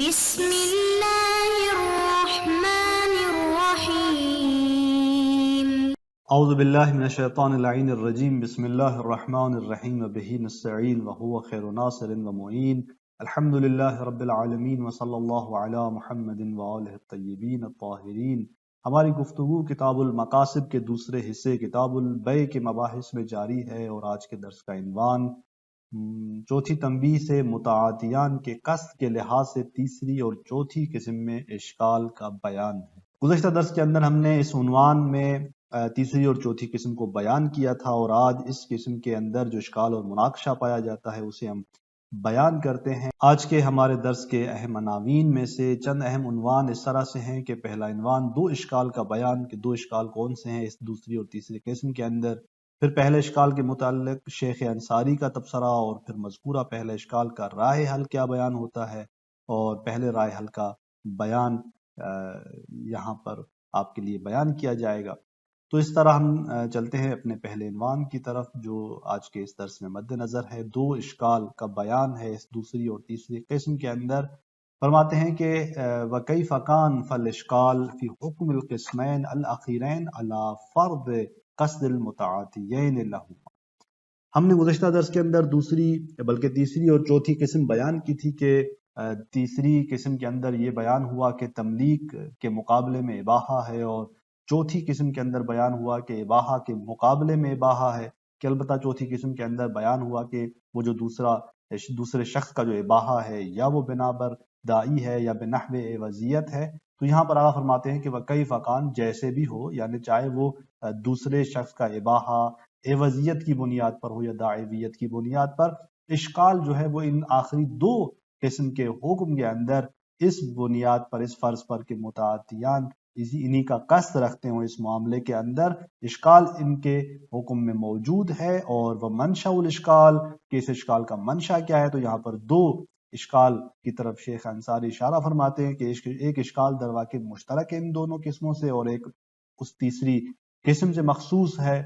بسم اللہ الرحمن الرحیم اعوذ باللہ من الشیطان اللعین الرجیم بسم اللہ الرحمن الرحیم وبہ نستعین وہو خیر ناصر ومعین الحمدللہ رب العالمین وصلی اللہ علی محمد وآلہ الطیبین الطاہرین۔ ہماری گفتگو کتاب المقاصد کے دوسرے حصے کتاب البیع کے مباحث میں جاری ہے، اور آج کے درس کا عنوان چوتھی تنبیہ سے متعاتیان کے قصد کے لحاظ سے تیسری اور چوتھی قسم میں اشکال کا بیان ہے۔ گزشتہ درس کے اندر ہم نے اس عنوان میں تیسری اور چوتھی قسم کو بیان کیا تھا، اور آج اس قسم کے اندر جو اشکال اور مناقشہ پایا جاتا ہے اسے ہم بیان کرتے ہیں۔ آج کے ہمارے درس کے اہم عناوین میں سے چند اہم عنوان اس طرح سے ہیں کہ پہلا عنوان دو اشکال کا بیان، کہ دو اشکال کون سے ہیں اس دوسری اور تیسری قسم کے اندر، پھر پہلے اشکال کے متعلق شیخ انصاری کا تبصرہ، اور پھر مذکورہ پہلے اشکال کا راہ حل کیا بیان ہوتا ہے، اور پہلے راہ حل کا بیان یہاں پر آپ کے لیے بیان کیا جائے گا۔ تو اس طرح ہم چلتے ہیں اپنے پہلے عنوان کی طرف جو آج کے اس درس میں مد نظر ہے۔ دو اشکال کا بیان ہے اس دوسری اور تیسری قسم کے اندر۔ فرماتے ہیں کہ وَكَيْفَ كَانَ فَالْإِشْكَالُ فِي حُكْمِ الْقِسْمَيْنِ الْأَخِيرَيْنِ عَلَى فَرْضِ قَصْدِ الْمُتَعَاتِيَيْنِ لَهُمَا۔ ہم نے گزشتہ درس کے اندر دوسری بلکہ تیسری اور چوتھی قسم بیان کی تھی کہ تیسری قسم کے اندر یہ بیان ہوا کہ تملیک کے مقابلے میں اباحہ ہے، اور چوتھی قسم کے اندر بیان ہوا کہ اباحہ کے مقابلے میں اباحہ ہے، کہ البتہ چوتھی قسم کے اندر بیان ہوا کہ وہ جو دوسرے شخص کا جو اباحہ ہے یا وہ بنا بر دائی ہے یا بنحو عوضیت ہے۔ تو یہاں پر آقا فرماتے ہیں کہ وَكَيْفَ كَانَ جیسے بھی ہو، یعنی چاہے وہ دوسرے شخص کا اباحہ عوضیت کی بنیاد پر ہو یا داعویت کی بنیاد پر، اشکال جو ہے وہ ان آخری دو قسم کے حکم کے اندر اس بنیاد پر، اس فرض پر کہ متعاتیان انہی کا قصد رکھتے ہوں اس معاملے کے اندر، اشکال ان کے حکم میں موجود ہے۔ اور وہ منشأ الاشکال، کہ اس اشکال کا منشأ کیا ہے، تو یہاں پر دو اشکال کی طرف شیخ انصاری اشارہ فرماتے ہیں کہ ایک اشکال در واقع مشترک ہے ان دونوں قسموں سے، اور ایک اس تیسری قسم سے مخصوص ہے۔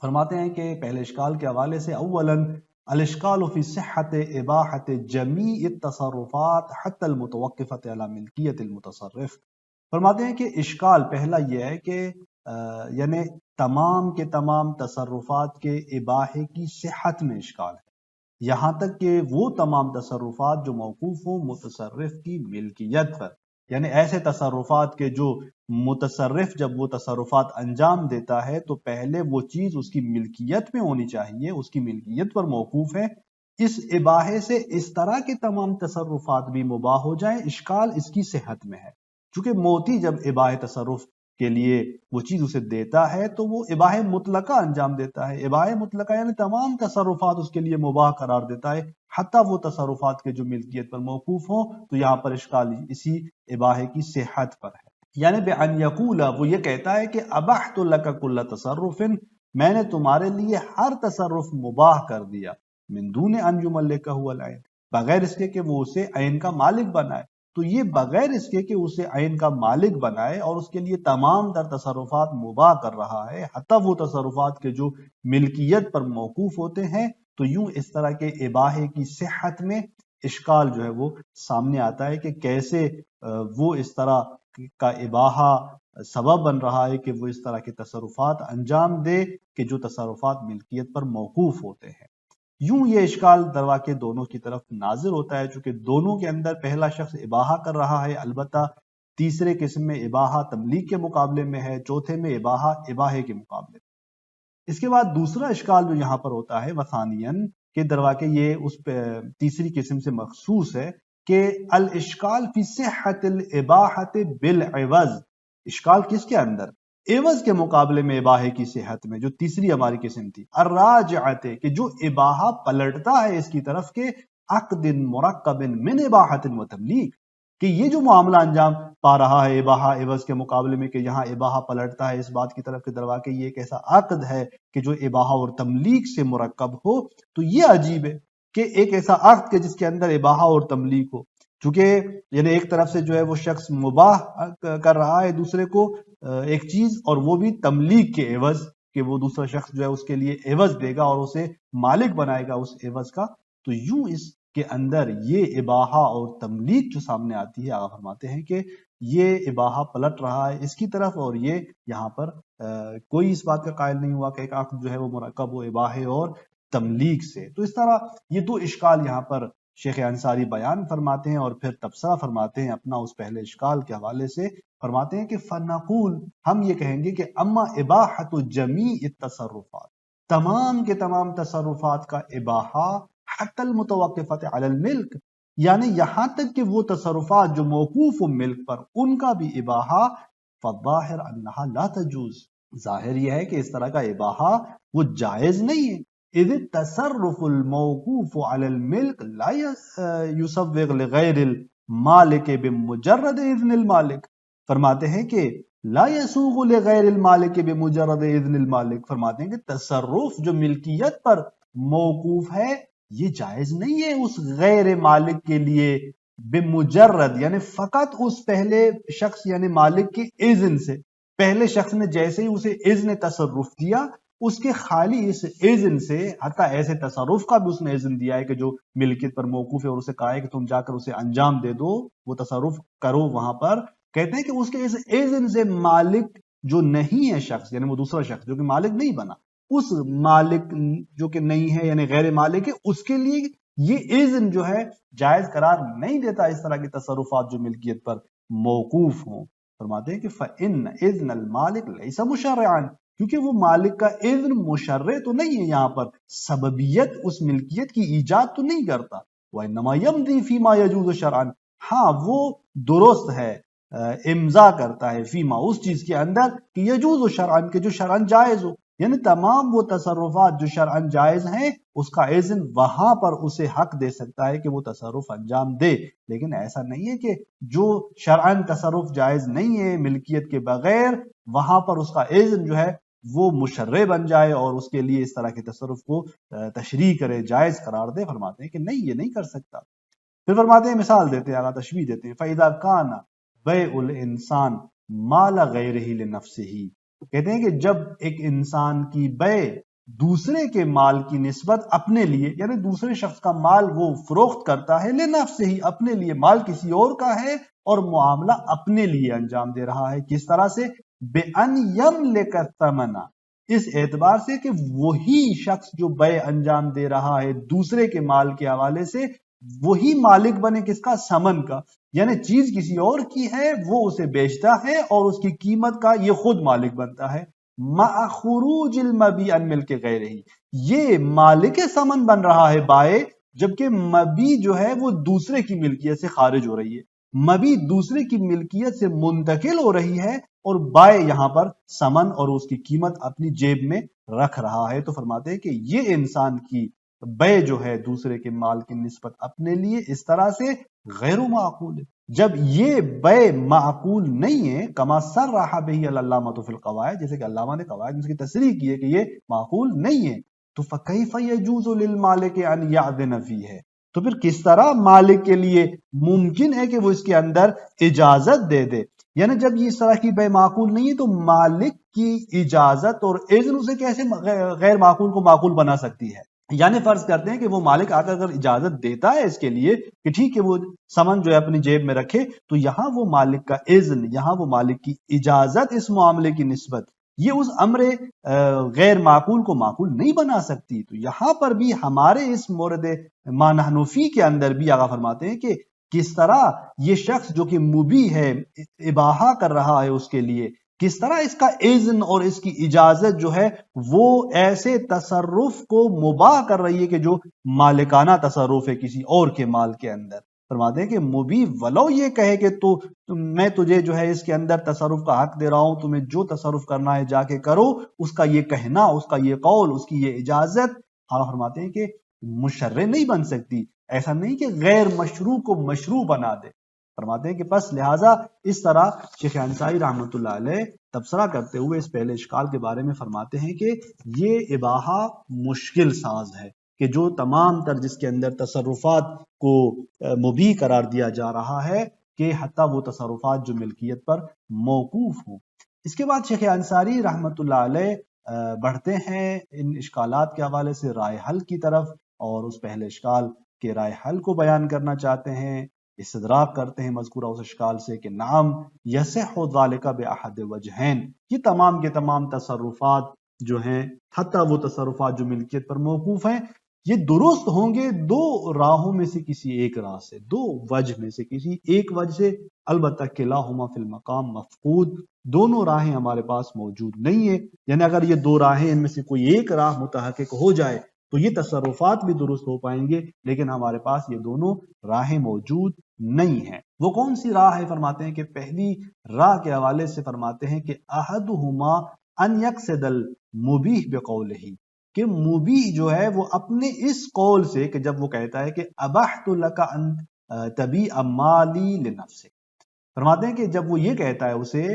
فرماتے ہیں کہ پہلے اشکال کے حوالے سے اولاً الاشکال فی صحت اباحت جمیع التصرفات حتی المتوقفۃ علی ملکیت المتصرف۔ فرماتے ہیں کہ اشکال پہلا یہ ہے کہ یعنی تمام کے تمام تصرفات کے اباحے کی صحت میں اشکال ہے، یہاں تک کہ وہ تمام تصرفات جو موقوف ہوں متصرف کی ملکیت پر، یعنی ایسے تصرفات کے جو متصرف جب وہ تصرفات انجام دیتا ہے تو پہلے وہ چیز اس کی ملکیت میں ہونی چاہیے، اس کی ملکیت پر موقوف ہے۔ اس اباحے سے اس طرح کے تمام تصرفات بھی مباح ہو جائیں، اشکال اس کی صحت میں ہے۔ چونکہ موتی جب اباحے تصرف کے لیے وہ چیز اسے دیتا ہے تو وہ اباحے مطلقہ انجام دیتا ہے، اباحے مطلقہ یعنی تمام تصرفات اس کے لیے مباح قرار دیتا ہے، حتیٰ وہ تصرفات کے جو ملکیت پر موقوف ہوں۔ تو یہاں پر اشکال اسی اباحے کی صحت پر ہے، یعنی بأن یقول، وہ یہ کہتا ہے کہ ابحت لک کل تصرف، میں نے تمہارے لیے ہر تصرف مباح کر دیا، من دون ان یملکہ العین، بغیر اس کے کہ وہ اسے عین کا مالک بنائے۔ تو یہ بغیر اس کے کہ اسے عین کا مالک بنائے اور اس کے لیے تمام تر تصرفات مباح کر رہا ہے، حتیٰ وہ تصرفات کے جو ملکیت پر موقوف ہوتے ہیں۔ تو یوں اس طرح کے اباحے کی صحت میں اشکال جو ہے وہ سامنے آتا ہے کہ کیسے وہ اس طرح کا اباحہ سبب بن رہا ہے کہ وہ اس طرح کے تصرفات انجام دے کہ جو تصرفات ملکیت پر موقوف ہوتے ہیں۔ یوں یہ اشکال در واقع دونوں کی طرف ناظر ہوتا ہے، چونکہ دونوں کے اندر پہلا شخص اباحہ کر رہا ہے، البتہ تیسرے قسم میں اباحہ تملیک کے مقابلے میں ہے، چوتھے میں اباحہ اباحے کے مقابلے میں۔ اس کے بعد دوسرا اشکال جو یہاں پر ہوتا ہے وثانیاً، کہ در واقع یہ اس تیسری قسم سے مخصوص ہے کہ الاشکال فی صحت الاباحۃ بالعوض، اشکال کس کے اندر؟ عوض کے مقابلے میں اباحے کی صحت میں، جو تیسری ہماری قسم تھی، الراجعۃ، کہ جو اباحہ پلٹتا ہے اس کی طرف کے عقد مرکب من اباحۃ و تملیک، کہ یہ جو معاملہ انجام پا رہا ہے اباحہ عوض کے مقابلے میں، کہ یہاں اباحہ پلٹتا ہے اس بات کی طرف کہ در واقع یہ ایک ایسا عقد ہے کہ جو اباحہ اور تملیک سے مرکب ہو۔ تو یہ عجیب ہے کہ ایک ایسا عقد کہ جس کے اندر اباحہ اور تملیک ہو، چونکہ یعنی ایک طرف سے جو ہے وہ شخص مباح کر رہا ہے دوسرے کو ایک چیز، اور وہ بھی تملیک کے عوض، کہ وہ دوسرا شخص جو ہے اس کے لیے عوض دے گا اور اسے مالک بنائے گا اس عوض کا۔ تو یوں اس کے اندر یہ اباحہ اور تملیک جو سامنے آتی ہے، آقا فرماتے ہیں کہ یہ اباحہ پلٹ رہا ہے اس کی طرف، اور یہ یہاں پر کوئی اس بات کا قائل نہیں ہوا کہ ایک عقد جو ہے وہ مرکب و اباحے اور تملیک سے۔ تو اس طرح یہ دو اشکال یہاں پر شیخ انصاری بیان فرماتے ہیں، اور پھر تبصرہ فرماتے ہیں اپنا اس پہلے اشکال کے حوالے سے۔ فرماتے ہیں کہ فنقول، ہم یہ کہیں گے کہ اما اباحۃ جمیع التصرفات، تمام کے تمام تصرفات کا اباحہ، حتی المتوقفۃ علی الملک، یعنی یہاں تک کہ وہ تصرفات جو موقوف و ملک پر، ان کا بھی اباحہ، فالظاہر انہا لا تجوز، ظاہر یہ ہے کہ اس طرح کا اباحہ وہ جائز نہیں ہے۔ اذ التصرف الموقوف علی الملک لا یسوغ لغیر المالک بمجرد اذن المالک، فرماتے ہیں کہ لا یسوغ لغیر المالک بمجرد اذن المالک، فرماتے ہیں کہ تصرف جو ملکیت پر موقوف ہے یہ جائز نہیں ہے اس غیر مالک کے لیے، بمجرد یعنی فقط اس پہلے شخص یعنی مالک کے اذن سے، پہلے شخص نے جیسے ہی اسے اذن تصرف دیا، اس کے خالی اس اذن سے، حتیٰ ایسے تصرف کا بھی اس نے اذن دیا ہے کہ جو ملکیت پر موقوف ہے، اور اسے کہا ہے کہ تم جا کر اسے انجام دے دو، وہ تصرف کرو وہاں پر، کہتے ہیں کہ اس کے اس اذن سے مالک جو نہیں ہے شخص، یعنی وہ دوسرا شخص جو کہ مالک نہیں بنا، اس مالک جو کہ نہیں ہے یعنی غیر مالک ہے، اس کے لیے یہ اذن جو ہے جائز قرار نہیں دیتا اس طرح کے تصرفات جو ملکیت پر موقوف ہوں۔ فرماتے ہیں کہ فَإِنَّ إِذْنَ الْمَالِكِ لَيْسَ مُشَرِّعًا، کیونکہ وہ مالک کا اذن مشرع تو نہیں ہے، یہاں پر سببیت اس ملکیت کی ایجاد تو نہیں کرتا۔ وَإِنَّمَا يَمْضِي فِي مَا يَجُوزُ شَرْعًا، ہاں وہ درست ہے، امضا کرتا ہے فیما اس چیز کے اندر کہ یجوز شرعاً کہ جو شرعاً جائز ہو، یعنی تمام وہ تصرفات جو شرعاً جائز ہیں اس کا اذن وہاں پر اسے حق دے سکتا ہے کہ وہ تصرف انجام دے، لیکن ایسا نہیں ہے کہ جو شرعاً تصرف جائز نہیں ہے ملکیت کے بغیر، وہاں پر اس کا اذن جو ہے وہ مشرع بن جائے اور اس کے لیے اس طرح کے تصرف کو تشریح کرے، جائز قرار دے۔ فرماتے ہیں کہ نہیں، یہ نہیں کر سکتا۔ پھر فرماتے ہیں، مثال دیتے ہیں، آگے تشبیہ دیتے ہیں، فَإِذَا كَانَ بَيْعُ الْإِنسَانِ مَالَ غَيْرِهِ لِنَفْسِهِ، کہتے ہیں کہ جب ایک انسان کی بیع دوسرے کے مال کی نسبت اپنے لیے، یعنی دوسرے شخص کا مال وہ فروخت کرتا ہے، لِنَفْسِهِ اپنے لیے، مال کسی اور کا ہے اور معاملہ اپنے لیے انجام دے رہا ہے، کس طرح سے؟ بِأَنْ يَمْلِكَ الثَّمَنَ، اس اعتبار سے کہ وہی شخص جو بیع انجام دے رہا ہے دوسرے کے مال کے حوالے سے، وہی مالک بنے کس کا؟ سمن کا، یعنی چیز کسی اور کی ہے، وہ اسے بیچتا ہے اور اس کی قیمت کا یہ خود مالک بنتا ہے۔ مع خروج المبیع عن ملک غیرہ، یہ مالک سمن بن رہا ہے بائع، جبکہ مبیع جو ہے وہ دوسرے کی ملکیت سے خارج ہو رہی ہے، مبیع دوسرے کی ملکیت سے منتقل ہو رہی ہے، اور بائع یہاں پر سمن اور اس کی قیمت اپنی جیب میں رکھ رہا ہے۔ تو فرماتے ہیں کہ یہ انسان کی بیع جو ہے دوسرے کے مال کی نسبت اپنے لیے اس طرح سے غیر معقول ہے، جب یہ بیع معقول نہیں ہے، کما صرح بہ العلامۃ فی القواعد، جیسے کہ علامہ نے قواعد میں اس کی تصریح کی ہے کہ یہ معقول نہیں ہے، تو فکیف یجوز للمالک ان یأذن فیہ، تو پھر کس طرح مالک کے لیے ممکن ہے کہ وہ اس کے اندر اجازت دے دے، یعنی جب یہ اس طرح کی بیع معقول نہیں ہے تو مالک کی اجازت اور اذن اسے کیسے غیر معقول کو معقول بنا سکتی ہے؟ یعنی فرض کرتے ہیں کہ وہ مالک آ کر اگر اجازت دیتا ہے اس کے لیے کہ ٹھیک ہے وہ سمن جو ہے اپنی جیب میں رکھے، تو یہاں وہ مالک کا اذن، یہاں وہ مالک کی اجازت اس معاملے کی نسبت، یہ اس امر غیر معقول کو معقول نہیں بنا سکتی۔ تو یہاں پر بھی ہمارے اس مورد ما نحن فی کے اندر بھی آقا فرماتے ہیں کہ کس طرح یہ شخص جو کہ مبیح ہے، اباحہ کر رہا ہے اس کے لیے، کس طرح اس کا اذن اور اس کی اجازت جو ہے وہ ایسے تصرف کو مباح کر رہی ہے کہ جو مالکانہ تصرف ہے کسی اور کے مال کے اندر۔ فرماتے ہیں کہ مبیح ولو یہ کہے کہ تو میں تجھے جو ہے اس کے اندر تصرف کا حق دے رہا ہوں، تمہیں جو تصرف کرنا ہے جا کے کرو، اس کا یہ کہنا، اس کا یہ قول، اس کی یہ اجازت، ہاں فرماتے ہیں کہ مشرع نہیں بن سکتی، ایسا نہیں کہ غیر مشروع کو مشروع بنا دے۔ فرماتے ہیں کہ پس لہٰذا اس طرح شیخ انصاری رحمۃ اللہ علیہ تبصرہ کرتے ہوئے اس پہلے اشکال کے بارے میں فرماتے ہیں کہ یہ اباحہ مشکل ساز ہے کہ جو تمام تر جس کے اندر تصرفات کو مبیح قرار دیا جا رہا ہے کہ حتیٰ وہ تصرفات جو ملکیت پر موقوف ہوں۔ اس کے بعد شیخ انصاری رحمۃ اللہ علیہ بڑھتے ہیں ان اشکالات کے حوالے سے رائے حل کی طرف، اور اس پہلے اشکال کہ رائے حل کو بیان کرنا چاہتے ہیں، استدراک کرتے ہیں مذکورہ اس اشکال سے کہ نعم یصح ذالک بأحد وجہین، یہ تمام کے تمام تصرفات جو ہیں، حتیٰ وہ تصرفات جو ملکیت پر موقوف ہیں، یہ درست ہوں گے دو راہوں میں سے کسی ایک راہ سے، دو وجہ میں سے کسی ایک وجہ سے، البتہ کلاہما فی المقام مفقود، دونوں راہیں ہمارے پاس موجود نہیں ہیں، یعنی اگر یہ دو راہیں ان میں سے کوئی ایک راہ متحقق ہو جائے تو یہ تصرفات بھی درست ہو پائیں گے، لیکن ہمارے پاس یہ دونوں راہیں موجود نہیں ہیں۔ وہ کون سی راہ ہے؟ فرماتے ہیں کہ پہلی راہ کے حوالے سے فرماتے ہیں کہ احدہما ان یقصد المبیح بقولہ، کہ مبیح جو ہے وہ اپنے اس قول سے، کہ جب وہ کہتا ہے کہ ابحت لک ان تبیع مالی لنفسک، فرماتے ہیں کہ جب وہ یہ کہتا ہے اسے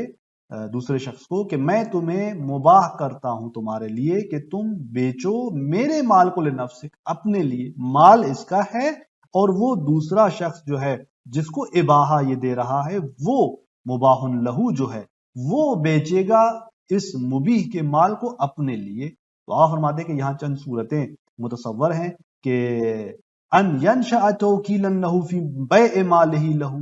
دوسرے شخص کو کہ میں تمہیں مباح کرتا ہوں تمہارے لیے کہ تم بیچو میرے مال کو لنفسک، اپنے لیے مال اس کا ہے، اور وہ دوسرا شخص جو ہے جس کو اباحہ یہ دے رہا ہے وہ مباح لہو جو ہے وہ بیچے گا اس مبیح کے مال کو اپنے لیے۔ تو آپ فرماتے ہیں کہ یہاں چند صورتیں متصور ہیں کہ ان ینشأ توکیلا لہو فی بیع مالہ لہو،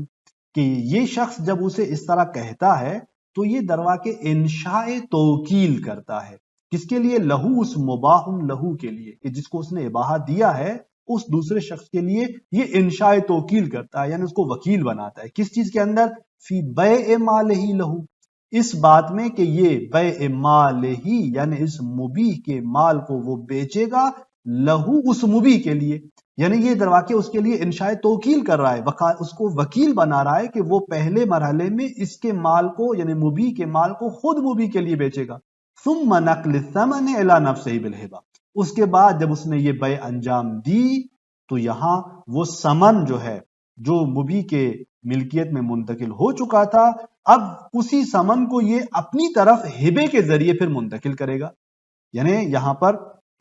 کہ یہ شخص جب اسے اس طرح کہتا ہے تو یہ درواقع انشاء توکیل کرتا ہے، کس کے لیے؟ لہو، اس مباح لہو کے لیے، کہ جس کو اس نے اباحہ دیا ہے اس دوسرے شخص کے لیے یہ انشاء توکیل کرتا ہے، یعنی اس کو وکیل بناتا ہے۔ کس چیز کے اندر؟ فی بیع مالہ لہو، اس بات میں کہ یہ بیع مالہ یعنی اس مبیح کے مال کو وہ بیچے گا، لہو اس مبیح کے لیے، یعنی یہ درواقع اس کے لیے انشاء توکیل کر رہا ہے، اس کو وکیل بنا رہا ہے کہ وہ پہلے مرحلے میں اس کے مال کو یعنی مبیح کے مال کو خود مبیح کے لیے بیچے گا۔ ثم نقل الثمن الی نفسہ بالہبہ، اس کے بعد جب اس نے یہ بیع انجام دی تو یہاں وہ ثمن جو ہے جو مبیح کے ملکیت میں منتقل ہو چکا تھا، اب اسی ثمن کو یہ اپنی طرف ہبے کے ذریعے پھر منتقل کرے گا۔ یعنی یہاں پر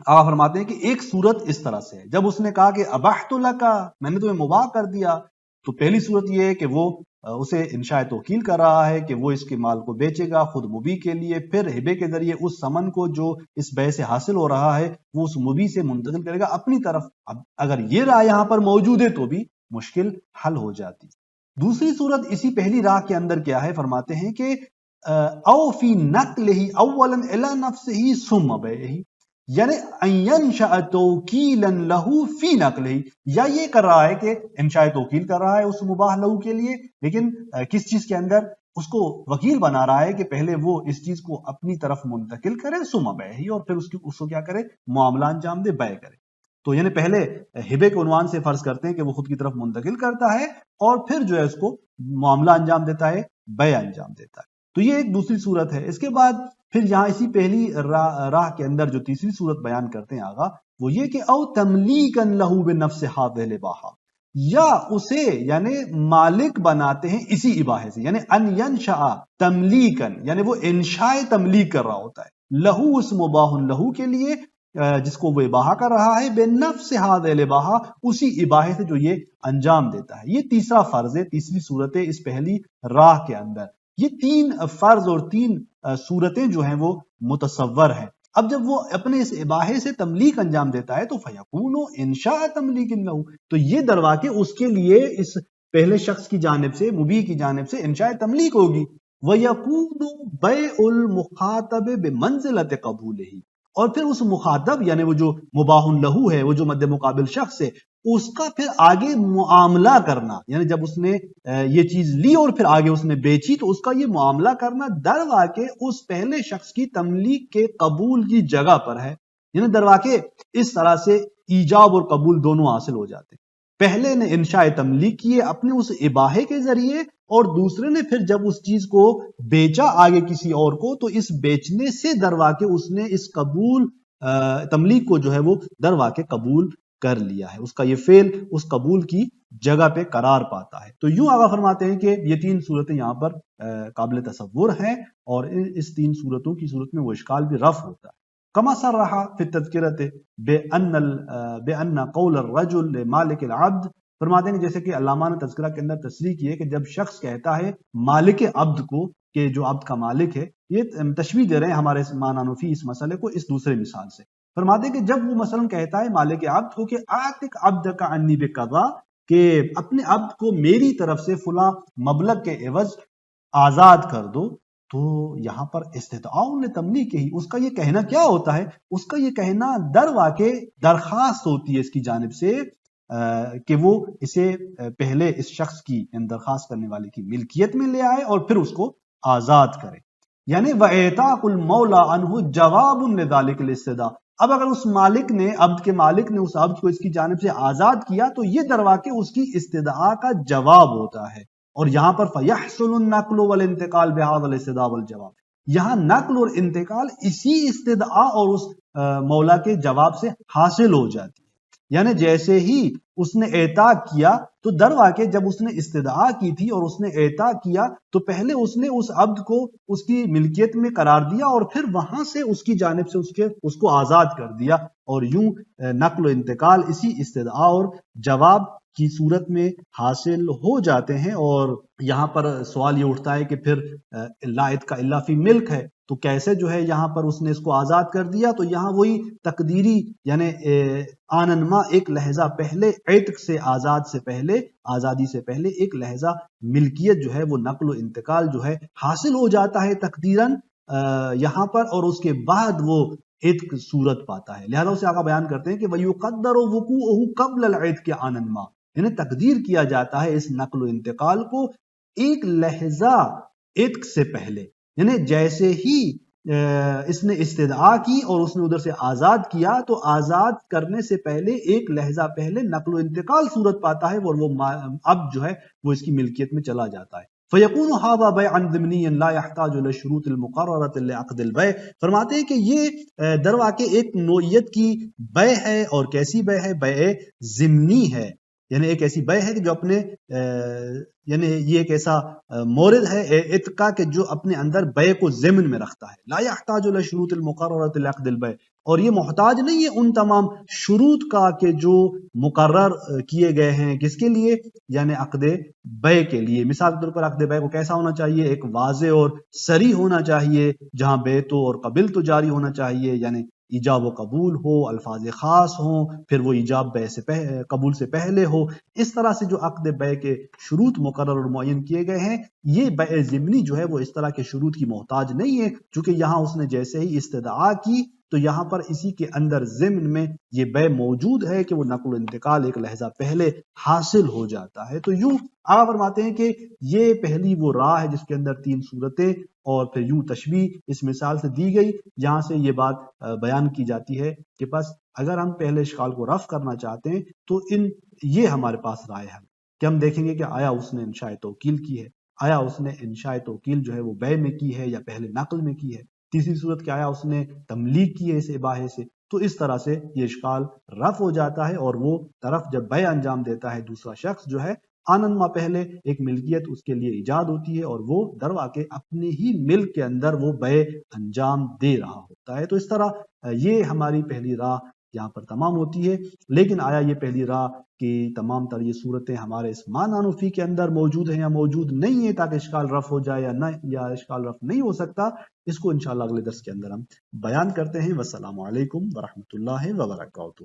آپ فرماتے ہیں کہ ایک صورت اس طرح سے ہے، جب اس نے کہا کہ ابحت لک، میں نے تمہیں مباح کر دیا، تو پہلی صورت یہ ہے کہ وہ اسے انشاء توکیل کر رہا ہے کہ وہ اس کے مال کو بیچے گا خود مبیح کے لیے، پھر ہبے کے ذریعے اس ثمن کو جو اس بیع سے حاصل ہو رہا ہے وہ اس مبیح سے منتقل کرے گا اپنی طرف۔ اب اگر یہ راہ یہاں پر موجود ہے تو بھی مشکل حل ہو جاتی۔ دوسری صورت اسی پہلی راہ کے اندر کیا ہے؟ فرماتے ہیں کہ او فی نقلہ اولا الی نفسہ ثم بیعہ، یعنی ان ینشأ توکیلا لہو فی نقلہ، یا یہ کر رہا ہے کہ انشاء توکیل کر رہا ہے اس مباح لہو کے لیے، لیکن کس چیز کے اندر؟ اس کو وکیل بنا رہا ہے کہ پہلے وہ اس چیز کو اپنی طرف منتقل کرے ثم بیعہ، اور پھر اس کو کیا کرے؟ معاملہ انجام دے، بیع کرے۔ تو یعنی پہلے ہبے کے عنوان سے فرض کرتے ہیں کہ وہ خود کی طرف منتقل کرتا ہے اور پھر جو ہے اس کو معاملہ انجام دیتا ہے، بیع انجام دیتا ہے۔ تو یہ ایک دوسری صورت ہے۔ اس کے بعد پھر یہاں اسی پہلی راہ کے اندر جو تیسری صورت بیان کرتے ہیں آغا، وہ یہ کہ او تملیکا لہو بنفس ہذہ الاباحہ، یا اسے یعنی مالک بناتے ہیں اسی اباحے سے، یعنی ان ینشأ تملیکا، یعنی وہ انشاء تملیک کر رہا ہوتا ہے لہو اس مباح لہو کے لیے جس کو وہ اباحہ کر رہا ہے، بنفس ہذہ الاباحہ، اسی اباحے سے جو یہ انجام دیتا ہے۔ یہ تیسرا فرض ہے، تیسری صورت ہے اس پہلی راہ کے اندر۔ یہ تین فرض اور تین صورتیں جو ہیں وہ متصور ہیں۔ اب جب وہ اپنے اس اباحے سے تملیک انجام دیتا ہے تو فیکون انشاء تملیک لہو، تو یہ درواقع اس کے لیے اس پہلے شخص کی جانب سے، مبیح کی جانب سے انشاء تملیک ہوگی۔ وَيَكُونُ بَيْعُ الْمُخَاطَبِ بِمَنزِلَةِ قَبُولِهِ، اور پھر اس مخاطب یعنی وہ جو مباح لہو ہے، وہ جو مد مقابل شخص ہے، اس کا پھر آگے معاملہ کرنا، یعنی جب اس نے یہ چیز لی اور پھر آگے اس نے بیچی تو اس کا یہ معاملہ کرنا در واقع اس پہلے شخص کی تملیک کے قبول کی جگہ پر ہے، یعنی در واقع اس طرح سے ایجاب اور قبول دونوں حاصل ہو جاتے ہیں۔ پہلے نے انشاء تملیک کیے اپنے اس اباحے کے ذریعے، اور دوسرے نے پھر جب اس چیز کو بیچا آگے کسی اور کو تو اس بیچنے سے در واقع اس نے اس قبول تملیک کو جو ہے وہ در واقع قبول کر لیا ہے، اس کا یہ فعل اس قبول کی جگہ پہ قرار پاتا ہے۔ تو یوں آقا فرماتے ہیں کہ یہ تین صورتیں یہاں پر قابل تصور ہیں، اور اس تین صورتوں کی صورت میں وہ اشکال بھی رفع ہوتا ہے۔ کما صرح فی التذکرۃ بان قول الرجل لمالک العبد، فرماتے ہیں جیسے کہ علامہ نے تذکرہ کے اندر تصریح کی ہے کہ جب شخص کہتا ہے مالک عبد کو کہ جو عبد کا مالک ہے، یہ تشبیہ دے رہے ہیں ہمارے معنی فی اس مسئلے کو اس دوسرے مثال سے، فرماتے ہیں کہ جب وہ مثلا کہتا ہے مالک عبد کو کہ آتک عبدک عنی بقضا، کہ اپنے عبد کو میری طرف سے فلاں مبلغ کے عوض آزاد کر دو، تو یہاں پر استدعاء لتملیک ہی اس کا یہ کہنا کیا ہوتا ہے؟ اس کا یہ کہنا در واقع درخواست ہوتی ہے اس کی جانب سے کہ وہ اسے پہلے اس شخص کی درخواست کرنے والے کی ملکیت میں لے آئے اور پھر اس کو آزاد کرے، یعنی وَإِعْتَاقُ الْمَوْلَى عَنْهُ جَوَابٌ لِذَلِكَ الْاِسْتِدْعَاء۔ اب اگر اس مالک نے، عبد کے مالک نے اس عبد کو اس کی جانب سے آزاد کیا تو یہ در واقع اس کی استدعاء کا جواب ہوتا ہے، اور یہاں پر فَيَحْصُلُ النَّقْلُ وَالْانْتِقَالُ بِهَذَا الْاِسْتِدْعَاءِ وَالْجَوَابِ، یہاں نقل اور انتقال اسی استدعاء اور اس مولا کے جواب سے حاصل ہو جاتی ہے۔ یعنی جیسے ہی اس نے اعطا کیا تو در واقع جب اس نے استدعا کی تھی اور اس نے اعطا کیا تو پہلے اس نے اس عبد کو اس کی ملکیت میں قرار دیا اور پھر وہاں سے اس کی جانب سے اس کو آزاد کر دیا، اور یوں نقل و انتقال اسی استدعا اور جواب کی صورت میں حاصل ہو جاتے ہیں۔ اور یہاں پر سوال یہ اٹھتا ہے کہ پھر لا عتق الا فی ملک ہے، تو کیسے جو ہے یہاں پر اس نے اس کو آزاد کر دیا؟ تو یہاں وہی تقدیری یعنی آننما ایک لحظہ پہلے عتق سے آزادی سے پہلے ایک لحظہ ملکیت جو ہے وہ نقل و انتقال جو ہے حاصل ہو جاتا ہے تقدیراً یہاں پر، اور اس کے بعد وہ عتق صورت پاتا ہے۔ لہذا اسے آقا بیان کرتے ہیں کہ وَيُقَدَّرُ وُقُوعُهُ قَبْلَ الْعِتْقِ عَنَنْمَا، یعنی تقدیر کیا جاتا ہے اس نقل و انتقال کو ایک لحظہ عتق سے پہلے، یعنی جیسے ہی اس نے استدعا کی اور اس نے ادھر سے آزاد کیا تو آزاد کرنے سے پہلے ایک لحظہ پہلے نقل و انتقال صورت پاتا ہے اور وہ اب جو ہے وہ اس کی ملکیت میں چلا جاتا ہے۔ فَيَكُونُ هَذَا بَيْعًا ضِمْنِيًّا لَا يَحْتَاجُ إِلَى الشُّرُوطِ الْمُقَرَّرَةِ لِعَقْدِ الْبَيْعِ، فرماتے ہیں کہ یہ در واقع ایک نوعیت کی بیع ہے، اور کیسی بیع ہے؟ بیع ضمنی ہے، یعنی ایک ایسی بیع ہے کہ جو اپنے یعنی یہ ایک ایسا مورد ہے عتقہ کہ جو اپنے اندر بیع کو ضمن میں رکھتا ہے۔ لا يحتاج الى شروط المقررة لعقد البيع، اور یہ محتاج نہیں ہے ان تمام شروط کا کہ جو مقرر کیے گئے ہیں کس کے لیے؟ یعنی عقد بیع کے لیے۔ مثال کے طور پر عقد بیع کو کیسا ہونا چاہیے؟ ایک واضح اور صریح ہونا چاہیے، جہاں بیعت اور قبل تو جاری ہونا چاہیے، یعنی ایجاب و قبول ہو، الفاظ خاص ہوں، پھر وہ ایجاب بیع سے قبول سے پہلے ہو۔ اس طرح سے جو عقد بیع کے شروط مقرر اور معین کیے گئے ہیں، یہ بیع ضمنی جو ہے وہ اس طرح کے شروط کی محتاج نہیں ہے، چونکہ یہاں اس نے جیسے ہی استدعا کی تو یہاں پر اسی کے اندر ضمن میں یہ بیع موجود ہے کہ وہ نقل و انتقال ایک لحظہ پہلے حاصل ہو جاتا ہے۔ تو یوں آپ فرماتے ہیں کہ یہ پہلی وہ راہ ہے جس کے اندر تین صورتیں اور پھر یوں تشبیہ اس مثال سے دی گئی، جہاں سے یہ بات بیان کی جاتی ہے کہ بس اگر ہم پہلے اشکال کو رفع کرنا چاہتے ہیں تو یہ ہمارے پاس رائے ہے کہ ہم دیکھیں گے کہ آیا اس نے انشاء توکیل کی ہے، آیا اس نے انشاء توکیل جو ہے وہ بیع میں کی ہے یا پہلے نقل میں کی ہے، تیسری صورت کہ آیا اس نے تملیک کی ہے اس اباحے سے۔ تو اس طرح سے یہ اشکال رفع ہو جاتا ہے، اور وہ طرف جب بیع انجام دیتا ہے دوسرا شخص جو ہے آننما پہلے ایک ملکیت اس کے لیے ایجاد ہوتی ہے اور وہ در واقع اپنے ہی ملک کے اندر وہ بیع انجام دے رہا ہوتا ہے۔ تو اس طرح یہ ہماری پہلی راہ یہاں پر تمام ہوتی ہے۔ لیکن آیا یہ پہلی راہ کی تمام تر یہ صورتیں ہمارے اس معنی نفی کے اندر موجود ہیں یا موجود نہیں ہیں تاکہ اشکال رفع ہو جائے یا اشکال رفع نہیں ہو سکتا؟ اس کو انشاءاللہ اگلے درس کے اندر ہم بیان کرتے ہیں۔ والسلام علیکم ورحمۃ اللہ وبرکاتہ۔